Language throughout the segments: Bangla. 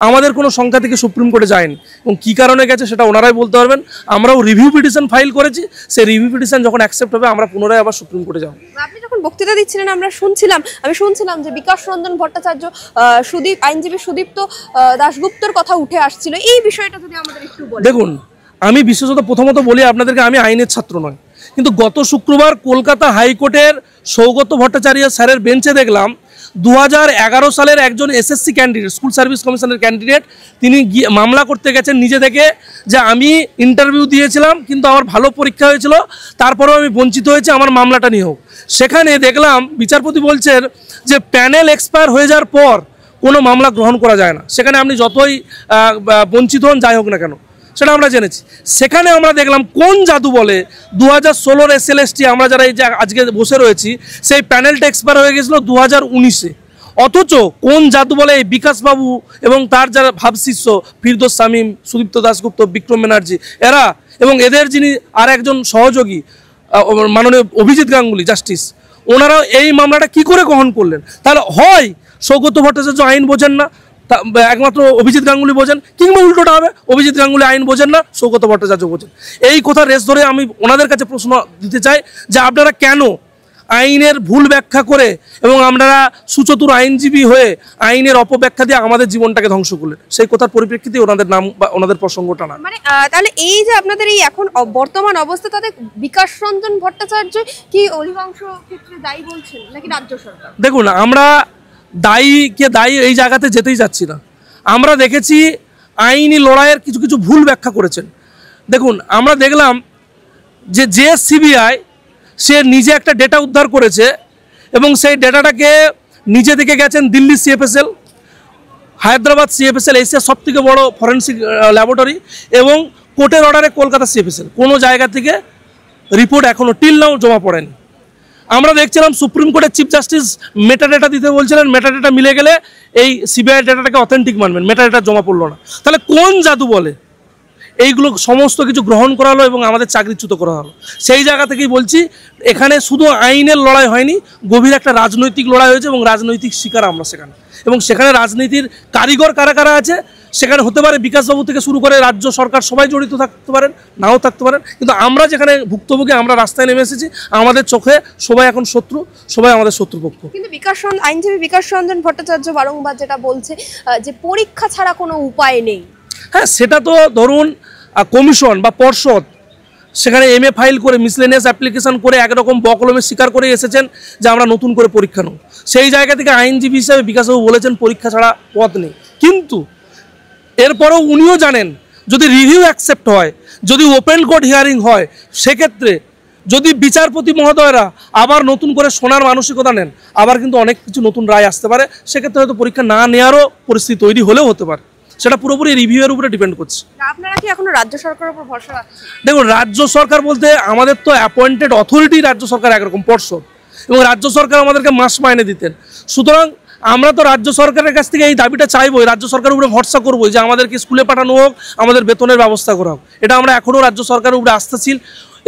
আমাদের কোনো সংখ্যা থেকে সুপ্রিম কোর্টে যায়নি এবং কী কারণে গেছে সেটা ওনারাই বলতে পারবেন। আমরাও রিভিউ পিটিশন ফাইল করেছি, সেই রিভিউ পিটিশন যখন অ্যাকসেপ্ট হবে আমরা পুনরায় আবার সুপ্রিম কোর্টে যাব। আপনি যখন বক্তৃতা দিচ্ছিলেন আমি শুনছিলাম যে বিকাশ রঞ্জন ভট্টাচার্য আইনজীবী সুদীপ্ত দাশগুপ্তর কথা উঠে আসছিল, এই বিষয়টা যদি আমাদের একটু বলেন। দেখুন, আমি বিশেষত প্রথমত বলি আপনাদেরকে, আমি আইনের ছাত্র নয়, কিন্তু গত শুক্রবার কলকাতা হাইকোর্টের সৌগত ভট্টাচার্য স্যারের বেঞ্চে দেখলাম 2011 সালের একজন এসএসসি ক্যান্ডিডেট, স্কুল সার্ভিস কমিশনের ক্যান্ডিডেট, তিনি মামলা করতে গেছেন নিজে থেকে যে আমি ইন্টারভিউ দিয়েছিলাম কিন্তু আমার ভালো পরীক্ষা হয়েছিল, তারপরেও আমি বঞ্চিত হয়েছি, আমার মামলাটা নিয়ে হোক। সেখানে দেখলাম বিচারপতি বলছেন যে প্যানেল এক্সপায়ার হয়ে যাওয়ার পর কোনো মামলা গ্রহণ করা যায় না, সেখানে আপনি যতই বঞ্চিত হন যাই হোক না কেন, সেটা আমরা জেনেছি। সেখানে আমরা দেখলাম কোন জাদু বলে 2016 SLST আমরা যারা এই যে আজকে বসে রয়েছি সেই প্যানেলটা এক্সপায়ার হয়ে গেছিলো 2019-এ, অথচ কোন জাদু বলে এই বিকাশবাবু এবং তার যারা ভাবশিষ্য ফিরদৌস শামীম, সুদীপ্ত দাশগুপ্ত, বিক্রম ব্যানার্জি এরা এবং এদের যিনি আর একজন সহযোগী মাননীয় অভিজিৎ গাঙ্গুলি জাস্টিস, ওনারাও এই মামলাটা কি করে গ্রহণ করলেন? তাহলে হয় সৌগত ভট্টাচার্য আইন বোঝেন না, একমাত্র অভিজিৎ গাঙ্গুলি বোঝেন, কিংবা উল্টোটা হবে অভিজিৎ গাঙ্গুলি আইন বোঝেন না, সৌগত ভট্টাচার্য বোঝেন। এই কথা রেস ধরে আমি ওনাদের কাছে প্রশ্ন দিতে চাই যে আপনারা কেন আইনের ভুল ব্যাখ্যা করে এবং আপনারা সুচতুর আইনজীবী হয়ে আইনের অপব্যাখ্যা দিয়ে আমাদের জীবনটাকে ধ্বংস করলেন? সেই কথার পরিপ্রেক্ষিতে ওনাদের নাম বা ওনাদের প্রসঙ্গটা না। মানে তাহলে এই যে আপনাদের এই এখন বর্তমান অবস্থা, তাতে বিকাশ রঞ্জন ভট্টাচার্য কি অধিকাংশ ক্ষেত্রে দায়ী বলছেন নাকি রাজ্য সরকার? দেখুন, আমরা দায়ী এই জায়গাতে যেতেই যাচ্ছি না। আমরা দেখেছি আইনি লড়াইয়ের কিছু কিছু ভুল ব্যাখ্যা করেছেন। দেখুন, আমরা দেখলাম যে সিবিআই সে নিজে একটা ডেটা উদ্ধার করেছে এবং সেই ডেটাটাকে নিজে থেকে গেছেন দিল্লি CFSL, হায়দ্রাবাদ CFSL, এশিয়ার সবথেকে বড় ফরেন্সিক ল্যাবরেটরি, এবং কোর্টের অর্ডারে কলকাতা CFSL, কোনো জায়গা থেকে রিপোর্ট এখনও টিল নাও জমা পড়েনি। আমরা দেখছিলাম সুপ্রিম কোর্টের চিফ জাস্টিস মেটাডেটা দিতে বলছিলেন, মেটাডেটা মিলে গেলে এই সিবিআই ডেটাটাকে অথেন্টিক মানবেন, মেটাডেটা জমা পড়লো না। তাহলে কোন জাদু বলে এইগুলো সমস্ত কিছু গ্রহণ করা হলো এবং আমাদের চাকরিচ্যুত করা হলো? সেই জায়গা থেকেই বলছি এখানে শুধু আইনের লড়াই হয়নি, গভীর একটা রাজনৈতিক লড়াই হয়েছে এবং রাজনৈতিক শিকার আমরা সেখানে, এবং সেখানে রাজনীতির কারিগর কারা কারা আছে সেখানে হতে পারে বিকাশবাবু থেকে শুরু করে রাজ্য সরকার সবাই জড়িত থাকতে পারেন, নাও থাকতে পারেন, কিন্তু আমরা যেখানে ভুক্তভোগী আমরা রাস্তায় নেমে এসেছি, আমাদের চোখে সবাই এখন শত্রু, সবাই আমাদের শত্রুপক্ষ। কিন্তু আইনজীবী বিকাশ রঞ্জন ভট্টাচার্য বারংবার যেটা বলছে যে পরীক্ষা ছাড়া কোনো উপায় নেই। হ্যাঁ, সেটা তো ধরুন কমিশন বা পর্ষদ সেখানে MA ফাইল করে মিসলেনিয়াস অ্যাপ্লিকেশন করে একরকম বকলমে স্বীকার করে এসেছেন যে আমরা নতুন করে পরীক্ষা নেব। সেই জায়গা থেকে আইনজীবী হিসাবে বিকাশবাবু বলেছেন পরীক্ষা ছাড়া পথ নেই, কিন্তু এরপরেও উনিও জানেন যদি রিভিউ অ্যাকসেপ্ট হয়, যদি ওপেন কোর্ট হিয়ারিং হয়, সেক্ষেত্রে যদি বিচারপতি মহোদয়রা আবার নতুন করে শোনার মানসিকতা নেন, আবার কিন্তু অনেক কিছু নতুন রায় আসতে পারে, সেক্ষেত্রে হয়তো পরীক্ষা না নেওয়ারও পরিস্থিতি তৈরি হলেও হতে পারে। সেটা পুরোপুরি রিভিউয়ের উপরে ডিপেন্ড করছে। আপনারা কি এখনো রাজ্য সরকারের উপর ভরসা রাখছেন? দেখুন, রাজ্য সরকার বলতে আমাদের তো অ্যাপয়েন্টেড অথরিটি রাজ্য সরকার একরকম পর্ষদ, এবং রাজ্য সরকার আমাদেরকে মাস মাইনে দিতেন। সুতরাং আমরা তো রাজ্য সরকারের কাছ থেকে এই দাবিটা চাইবই, রাজ্য সরকারের উপরে ভরসা করবোই যে আমাদেরকে স্কুলে পাঠানো হোক, আমাদের বেতনের ব্যবস্থা করা হোক। এটা আমরা এখনও রাজ্য সরকারের উপরে আস্থাশীল।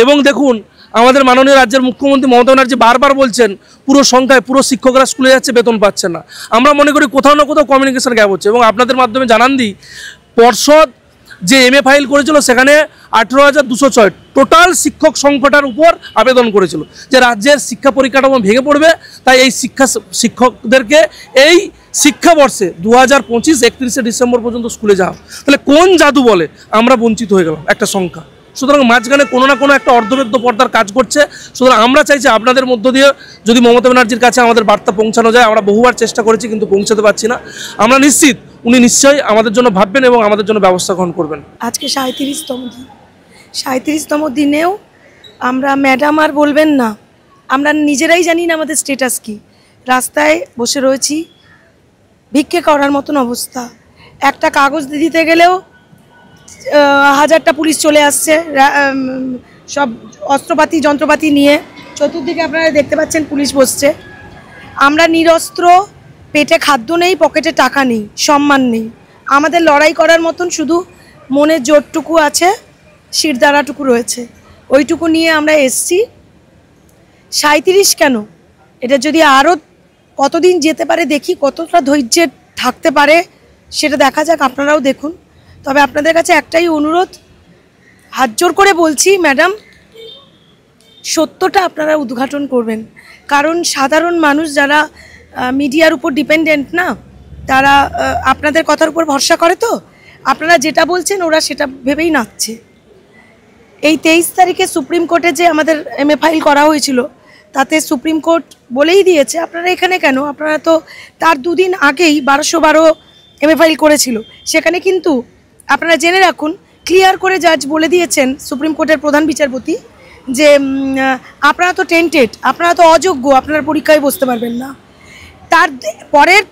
এবং দেখুন, আমাদের মাননীয় রাজ্যের মুখ্যমন্ত্রী মমতা ব্যানার্জি বারবার বলছেন পুরো সংখ্যায় পুরো শিক্ষকরা স্কুলে যাচ্ছে, বেতন পাচ্ছে না। আমরা মনে করি কোথাও না কোথাও কমিউনিকেশন গ্যাপ হচ্ছে, এবং আপনাদের মাধ্যমে জানান দিই পর্ষদ যে MA ফাইল করেছিল সেখানে 18,206 টোটাল শিক্ষক সংখ্যাটার উপর আবেদন করেছিল যে রাজ্যের শিক্ষা পরিকাঠামো ভেঙে পড়বে, তাই এই শিক্ষকদেরকে এই শিক্ষাবর্ষে 2025 31শে ডিসেম্বর পর্যন্ত স্কুলে যাও। তাহলে কোন জাদু বলে আমরা বঞ্চিত হয়ে গেলাম একটা সংখ্যা? সুতরাং মাঝখানে কোনো না কোনো একটা অর্ধবেদ্য পর্দার কাজ করছে। সুতরাং আমরা চাইছি আপনাদের মধ্য দিয়ে যদি মমতা ব্যানার্জির কাছে আমাদের বার্তা পৌঁছানো যায়, আমরা বহুবার চেষ্টা করেছি কিন্তু পৌঁছাতে পারছি না, আমরা নিশ্চিত উনি নিশ্চয়ই আমাদের জন্য ভাববেন এবং আমাদের জন্য ব্যবস্থা গ্রহণ করবেন। আজকে 37তম দিনেও আমরা ম্যাডাম আর বলবেন না, আমরা নিজেরাই জানি না আমাদের স্টেটাস কি। রাস্তায় বসে রয়েছি, ভিক্ষে করার মতন অবস্থা। একটা কাগজ দিতে গেলেও 1000টা পুলিশ চলে আসছে, সব অস্ত্রপাতি যন্ত্রপাতি নিয়ে। চতুর্দিকে আপনারা দেখতে পাচ্ছেন পুলিশ বসছে। আমরা নিরস্ত্র, পেটে খাদ্য নেই, পকেটে টাকা নেই, সম্মান নেই। আমাদের লড়াই করার মতন শুধু মনের জোরটুকু আছে, শিরদাঁড়াটুকু রয়েছে, ওইটুকু নিয়ে আমরা এসছি। 37 কেন, এটা যদি আরও কতদিন যেতে পারে দেখি, কতটা ধৈর্যে থাকতে পারে সেটা দেখা যাক, আপনারাও দেখুন। তবে আপনাদের কাছে একটাই অনুরোধ, হাত জোর করে বলছি ম্যাডাম, সত্যটা আপনারা উদ্ঘাটন করবেন। কারণ সাধারণ মানুষ যারা মিডিয়ার উপর ডিপেন্ডেন্ট না, তারা আপনাদের কথার উপর ভরসা করে, তো আপনারা যেটা বলছেন ওরা সেটা ভেবেই নাচছে। এই 23 তারিখে সুপ্রিম কোর্টে যে আমাদের MA ফাইল করা হয়েছিল, তাতে সুপ্রিম কোর্ট বলেই দিয়েছে আপনারা এখানে কেন, আপনারা তো তার 2 দিন আগেই 1212 MA ফাইল করেছিল। সেখানে কিন্তু আপনারা জেনে রাখুন, ক্লিয়ার করে জাজ বলে দিয়েছেন, সুপ্রিম কোর্টের প্রধান বিচারপতি, যে আপনারা তো টেন্টেড, আপনারা তো অযোগ্য, আপনারা পরীক্ষায় বসতে পারবেন না। তার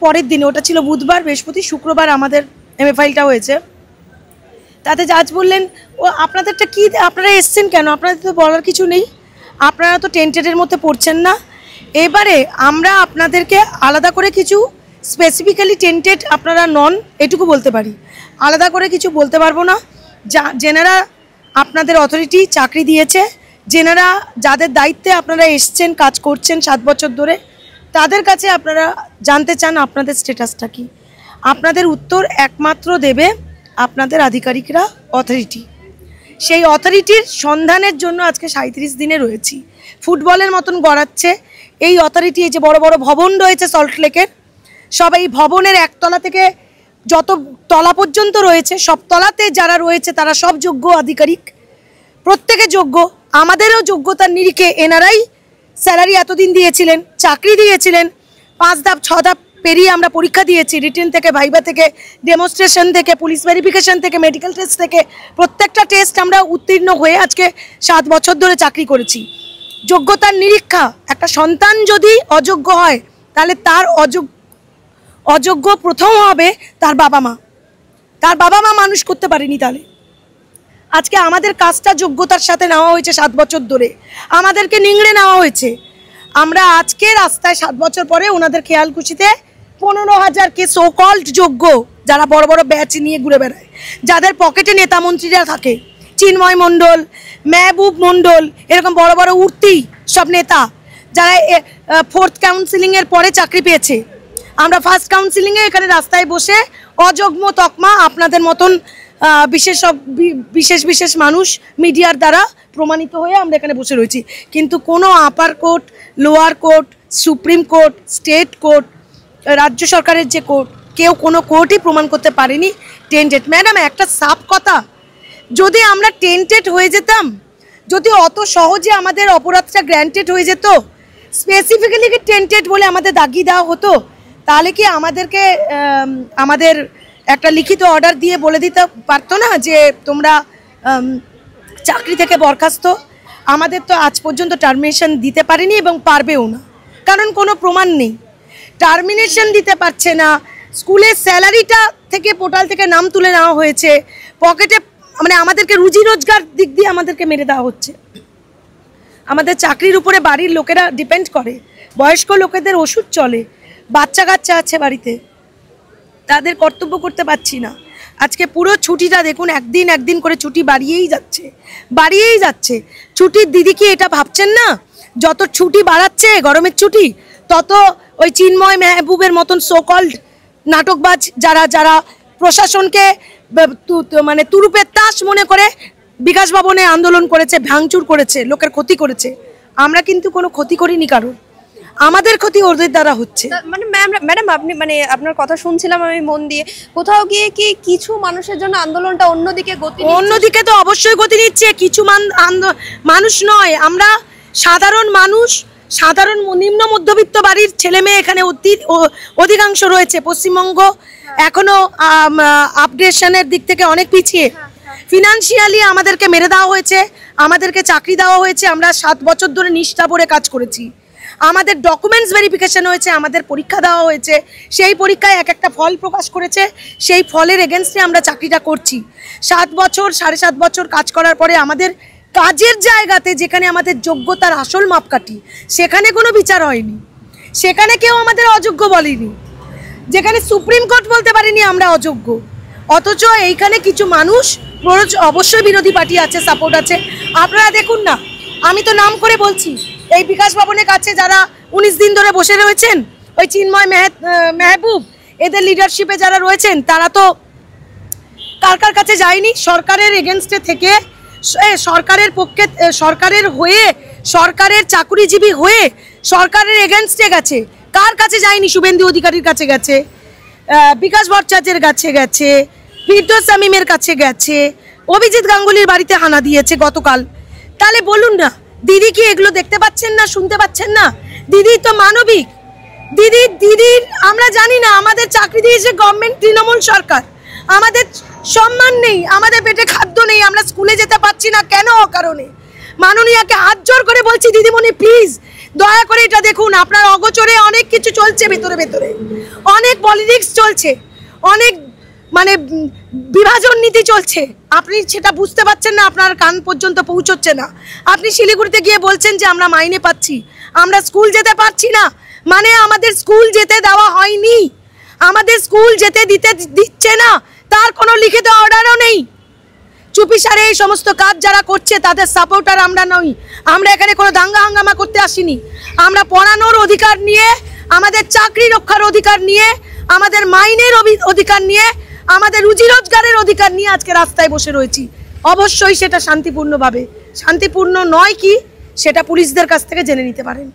পরের দিনে, ওটা ছিল বুধবার, বৃহস্পতি, শুক্রবার আমাদের MA ফাইলটা হয়েছে। তাতে জাজ বললেন, ও আপনাদেরটা কি, আপনারা এসছেন কেন, আপনাদের তো বলার কিছু নেই, আপনারা তো টেন্টেডের মধ্যে পড়ছেন না। এবারে আমরা আপনাদেরকে আলাদা করে কিছু, স্পেসিফিক্যালি টেন্টেড আপনারা নন এটুকু বলতে পারি, আলাদা করে কিছু বলতে পারবো না। যেনারা আপনাদের অথরিটি চাকরি দিয়েছে, যেনারা যাদের দায়িত্বে আপনারা এসছেন, কাজ করছেন 7 বছর ধরে, তাদের কাছে আপনারা জানতে চান আপনাদের স্ট্যাটাসটা কি, আপনাদের উত্তর একমাত্র দেবে আপনাদের আধিকারিকরা, অথরিটি। সেই অথরিটির সন্ধানের জন্য আজকে 37 দিনে রয়েছি। ফুটবলের মতন গড়াচ্ছে এই অথরিটি। এই যে বড় বড় ভবন রয়েছে সল্টলেকের, সব এই ভবনের একতলা থেকে যত তলা পর্যন্ত রয়েছে, সব তলাতে যারা রয়েছে তারা সব যোগ্য আধিকারিক, প্রত্যেকে যোগ্য। আমাদেরও যোগ্যতার নিরিখে এনারাই স্যালারি এতদিন দিয়েছিলেন, চাকরি দিয়েছিলেন। 5 ধাপ 6 ধাপ পেরিয়ে আমরা পরীক্ষা দিয়েছি, রিটেন থেকে, ভাইবা থেকে, ডেমনস্ট্রেশন থেকে, পুলিশ ভেরিফিকেশন থেকে, মেডিকেল টেস্ট থেকে, প্রত্যেকটা টেস্ট আমরা উত্তীর্ণ হয়ে আজকে 7 বছর ধরে চাকরি করেছি। যোগ্যতার নিরীক্ষা, একটা সন্তান যদি অযোগ্য হয় তাহলে তার অযোগ্য প্রথম হবে তার বাবা মা। তার বাবা মা মানুষ করতে পারেনি, তাহলে আজকে আমাদের কাজটা যোগ্যতার সাথে নেওয়া হয়েছে 7 বছর ধরে, আমাদেরকে নিংড়ে নেওয়া হয়েছে। আমরা আজকে রাস্তায় 7 বছর পরে ওনাদের খেয়াল খুশিতে 15,000 কে সো কল্ড যোগ্য, যারা বড় বড় ব্যাচ নিয়ে ঘুরে বেড়ায়, যাদের পকেটে নেতা মন্ত্রীরা থাকে, চিন্ময় মণ্ডল, মেহবুব মণ্ডল, এরকম বড় বড় উঠতি সব নেতা, যারা 4th কাউন্সিলিংয়ের পরে চাকরি পেয়েছে। আমরা 1st কাউন্সিলিংয়ে এখানে রাস্তায় বসে অযোগ্য তকমা আপনাদের মতন বিশেষ মানুষ মিডিয়ার দ্বারা প্রমাণিত হয়ে আমরা এখানে বসে রয়েছি। কিন্তু কোনো upper court, lower court, supreme court, state court, রাজ্য সরকারের যে কোর্ট, কেউ কোনো কোর্টই প্রমাণ করতে পারেনি টেন্টেড। ম্যাডাম, একটা সাফ কথা, যদি আমরা টেন্টেড হয়ে যেতাম, যদি অত সহজে আমাদের অপরাধটা গ্র্যান্টেড হয়ে যেত, স্পেসিফিক্যালি কি টেন্টেড বলে আমাদের দাগিয়ে দেওয়া হতো, তাহলে কি আমাদেরকে আমাদের একটা লিখিত অর্ডার দিয়ে বলে দিতে পারতো না যে তোমরা চাকরি থেকে বরখাস্ত? আমাদের তো আজ পর্যন্ত টার্মিনেশন দিতে পারেনি এবং পারবেও না, কারণ কোনো প্রমাণ নেই। টার্মিনেশন দিতে পারছে না, স্কুলের স্যালারিটা থেকে পোর্টাল থেকে নাম তুলে নেওয়া হয়েছে, পকেটে মানে আমাদেরকে রুজি রোজগার দিক দিয়ে আমাদেরকে মেরে দেওয়া হচ্ছে। আমাদের চাকরির উপরে বাড়ির লোকেরা ডিপেন্ড করে, বয়স্ক লোকেদের ওষুধ চলে, বাচ্চা কাচ্চা আছে বাড়িতে, তাদের কর্তব্য করতে পারছি না। আজকে পুরো ছুটিটা দেখুন, একদিন করে ছুটি বাড়িয়েই যাচ্ছে। ছুটির দিদি কি এটা ভাবছেন না, যত ছুটি বাড়াচ্ছে গরমের ছুটি, তত ওই চিন্ময় মেহবুবের মতন সোকল্ড নাটকবাজ যারা প্রশাসনকে মানে তুরুপের তাস মনে করে বিকাশ ভবনে আন্দোলন করেছে, ভাঙচুর করেছে, লোকের ক্ষতি করেছে। আমরা কিন্তু কোনো ক্ষতি করিনি কারোর, আমাদের ক্ষতি ওদের দ্বারা হচ্ছে। মানে ম্যাডাম, আপনি মানে আপনার কথা শুনছিলাম আমি মন দিয়ে, কোথাও গিয়ে কি কিছু মানুষের জন্য আন্দোলনটা অন্যদিকে তো অবশ্যই গতি নিচ্ছে। কিছু মানুষ নয়, আমরা সাধারণ মানুষ, সাধারণ নিম্ন মধ্যবিত্ত বাড়ির ছেলে মেয়ে এখানে অধিকাংশ রয়েছে। পশ্চিমবঙ্গ এখনো আপডেশনের দিক থেকে অনেক পিছিয়ে। ফিনান্সিয়ালি আমাদেরকে মেরে দেওয়া হয়েছে, আমাদেরকে চাকরি দেওয়া হয়েছে, আমরা 7 বছর ধরে নিষ্ঠা ভরে কাজ করেছি, আমাদের ডকুমেন্টস ভেরিফিকেশন হয়েছে, আমাদের পরীক্ষা দেওয়া হয়েছে, সেই পরীক্ষায় একটা ফল প্রকাশ করেছে, সেই ফলের এগেনস্টে আমরা চাকরিটা করছি। 7 বছর 7.5 বছর কাজ করার পরে আমাদের কাজের জায়গাতে, যেখানে আমাদের যোগ্যতার আসল মাপকাঠি, সেখানে কোনো বিচার হয়নি, সেখানে কেউ আমাদের অযোগ্য বলেনি, যেখানে সুপ্রিম কোর্ট বলতে পারেনি আমরা অযোগ্য। অথচ এইখানে কিছু মানুষ, অবশ্যই বিরোধী পার্টি আছে, সাপোর্ট আছে, আপনারা দেখুন না, আমি তো নাম করে বলছি, এই বিকাশ ভবনের কাছে যারা 19 দিন ধরে বসে রয়েছেন, ওই চিন্ময় মেহবুব, এদের লিডারশিপে যারা রয়েছেন তারা তো কার কাছে যায়নি, সরকারের এগেনস্টে থেকে, সরকারের পক্ষে, সরকারের হয়ে, সরকারের চাকুরিজীবী হয়ে সরকারের এগেনস্টে গেছে। কার কাছে যায়নি? শুভেন্দু অধিকারীর কাছে গেছে, বিকাশ ভট্টাচার্যের কাছে গেছে, ফিরদৌস শামীমের কাছে গেছে, অভিজিৎ গাঙ্গুলির বাড়িতে হানা দিয়েছে গতকাল। তাহলে বলুন না, দিদি কি এগুলো দেখতে পাচ্ছেন না, শুনতে পাচ্ছেন না? দিদি তো মানবিক। দিদির আমরা জানি না, আমাদের চাকরি দিয়েছে গভর্নমেন্ট, তৃণমূল সরকার, আমাদের সম্মান নেই, আমাদের পেটে খাদ্য নেই, আমরা স্কুলে যেতে পারছি না। কেন? কারণে মাননীয়াকে হাত জোর করে বলছি, দিদিমণি প্লিজ দয়া করে এটা দেখুন। আপনার অগোচরে অনেক কিছু চলছে, ভেতরে ভেতরে অনেক পলিটিক্স চলছে, অনেক মানে বিভাজন নীতি চলছে, আপনি সেটা বুঝতে পারছেন না, আপনার কান পর্যন্ত পৌঁছচ্ছে না। আপনি শিলিগুড়িতে গিয়ে বলছেন যে আমরা মাইনে পাচ্ছি, আমরা স্কুল যেতে পারছি না, মানে আমাদের স্কুল যেতে দেওয়া হয়নি, আমাদের স্কুল যেতে দিচ্ছে না, তার কোনো লিখিত অর্ডারও নেই। চুপিসারে এই সমস্ত কাজ যারা করছে তাদের সাপোর্টার আমরা নই। আমরা এখানে কোনো দাঙ্গা হাঙ্গামা করতে আসিনি। আমরা পড়ানোর অধিকার নিয়ে, আমাদের চাকরি রক্ষার অধিকার নিয়ে, আমাদের মাইনের অধিকার নিয়ে, আমাদের রুজি রোজগারের অধিকার নিয়ে আজকে রাস্তায় বসে রয়েছি। অবশ্যই সেটা শান্তিপূর্ণভাবে, শান্তিপূর্ণ নয় কি সেটা পুলিশদের কাছ থেকে জেনে নিতে পারেন।